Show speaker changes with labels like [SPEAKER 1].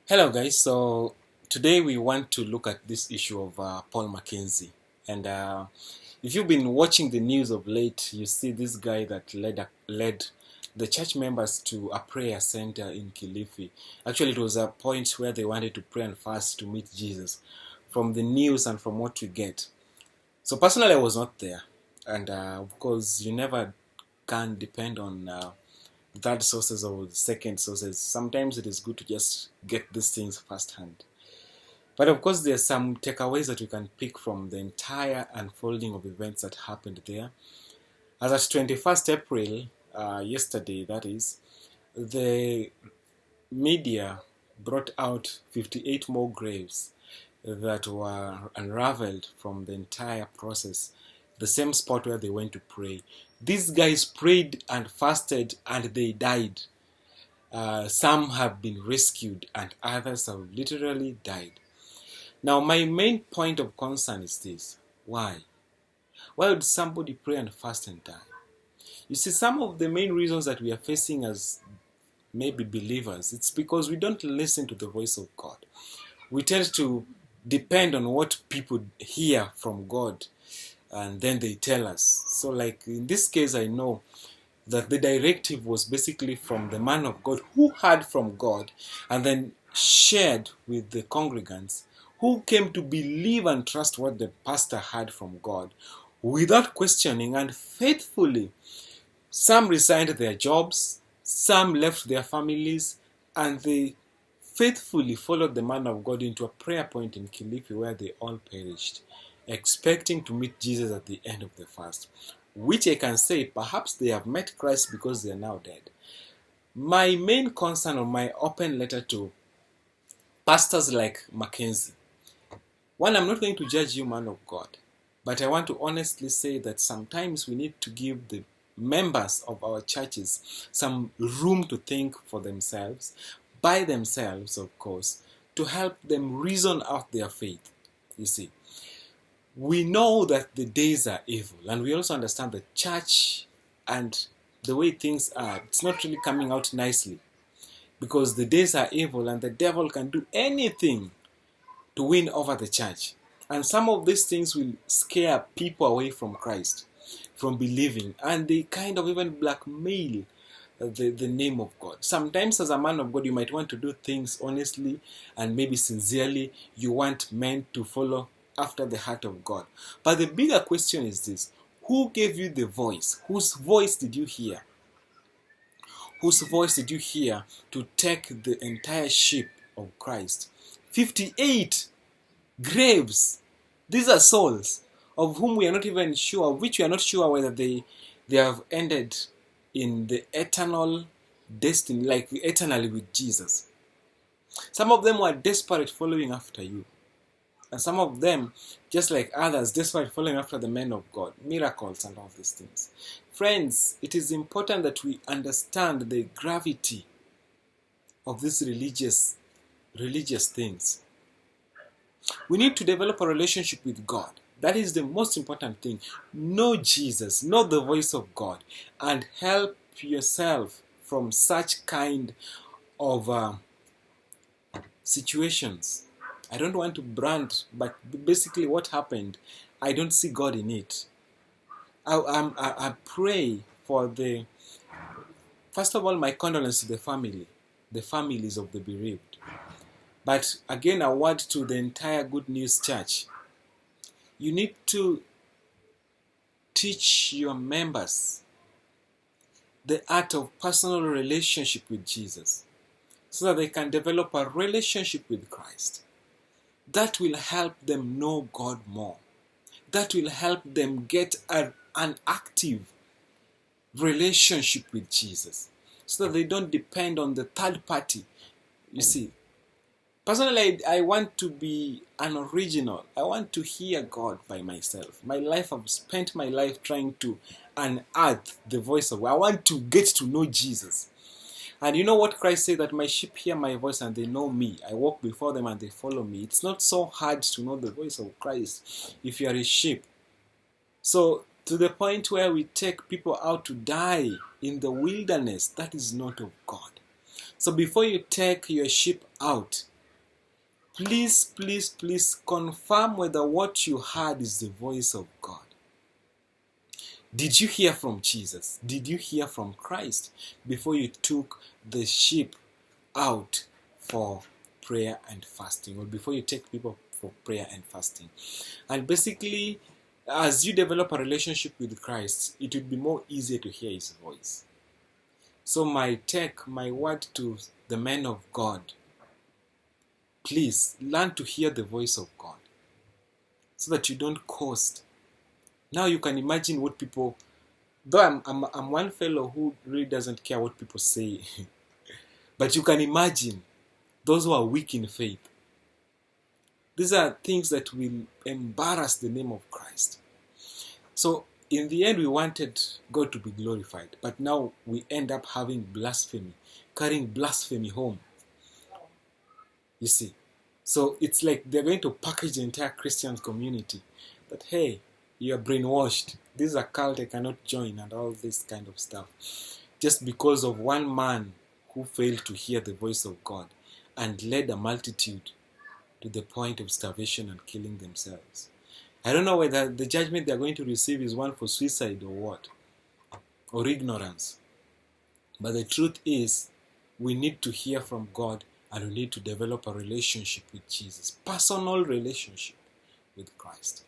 [SPEAKER 1] Hello, guys. So today we want to look at this issue of Paul Makenzie. And if you've been watching the news of late, you see this guy that led the church members to a prayer center in Kilifi. Actually, it was a point where they wanted to pray and fast to meet Jesus. From the news and from what we get. So personally, I was not there. And of course, you never can depend on third sources or second sources. Sometimes it is good to just get these things firsthand. But of course, there's some takeaways that you can pick from the entire unfolding of events that happened there. As at 21st April, yesterday that is, the media brought out 58 more graves that were unraveled from the entire process, the same spot where they went to pray. These guys prayed and fasted and they died. Some have been rescued and others have literally died. Now, my main point of concern is this. Why? Why would somebody pray and fast and die? You see, some of the main reasons that we are facing as maybe believers, it's because we don't listen to the voice of God. We tend to depend on what people hear from God and then they tell us. So like in this case, I know that the directive was basically from the man of God who heard from God and then shared with the congregants who came to believe and trust what the pastor heard from God without questioning and faithfully. Some resigned their jobs, some left their families, and they faithfully followed the man of God into a prayer point in Kilifi where they all perished, expecting to meet Jesus at the end of the fast, which I can say perhaps they have met Christ because they are now dead. My main concern or my open letter to pastors like Makenzie. One, I'm not going to judge you, man of God, but I want to honestly say that sometimes we need to give the members of our churches some room to think for themselves, by themselves, of course, to help them reason out their faith. You see, we know that the days are evil, and we also understand the church and the way things are, it's not really coming out nicely because the days are evil and the devil can do anything to win over the church. And some of these things will scare people away from Christ, from believing, and they kind of even blackmail the name of God. Sometimes as a man of God, you might want to do things honestly and maybe sincerely. You want men to follow after the heart of God. But the bigger question is this: who gave you the voice? Whose voice did you hear? Whose voice did you hear to take the entire ship of Christ? 58 graves. These are souls of whom we are not even sure, of which we are not sure whether they have ended in the eternal destiny, like eternally with Jesus. Some of them were desperate following after you. And some of them, just like others, desperate following after the men of God, miracles and all these things. Friends, it is important that we understand the gravity of these religious things. We need to develop a relationship with God. That is the most important thing. Know Jesus, know the voice of God, and help yourself from such kind of situations. I don't want to brand, but basically what happened, I don't see God in it. I pray for first of all, my condolences to the families of the bereaved. But again, a word to the entire Good News Church. You need to teach your members the art of personal relationship with Jesus so that they can develop a relationship with Christ. That will help them know God more. That will help them get an active relationship with Jesus so that they don't depend on the third party. You see, personally, I want to be an original. I want to hear God by myself. I've spent my life trying to unearth the voice of God. I want to get to know Jesus. And you know what Christ said, that my sheep hear my voice and they know me. I walk before them and they follow me. It's not so hard to know the voice of Christ if you are his sheep. So to the point where we take people out to die in the wilderness, that is not of God. So before you take your sheep out, please confirm whether what you heard is the voice of God. Did you hear from Jesus? Did you hear from Christ before you took the sheep out for prayer and fasting, or before you take people for prayer and fasting? And basically, as you develop a relationship with Christ, it will be more easier to hear His voice. So my word to the men of God, please learn to hear the voice of God so that you don't coast. Now you can imagine what people, though I'm one fellow who really doesn't care what people say, but you can imagine those who are weak in faith. These are things that will embarrass the name of Christ. So in the end, we wanted God to be glorified, but now we end up having blasphemy, carrying blasphemy home. You see, so it's like they're going to package the entire Christian community. But hey, you are brainwashed. This is a cult I cannot join, and all this kind of stuff. Just because of one man who failed to hear the voice of God and led a multitude to the point of starvation and killing themselves. I don't know whether the judgment they're going to receive is one for suicide or what, or ignorance. But the truth is, we need to hear from God, and we need to develop a relationship with Jesus, personal relationship with Christ.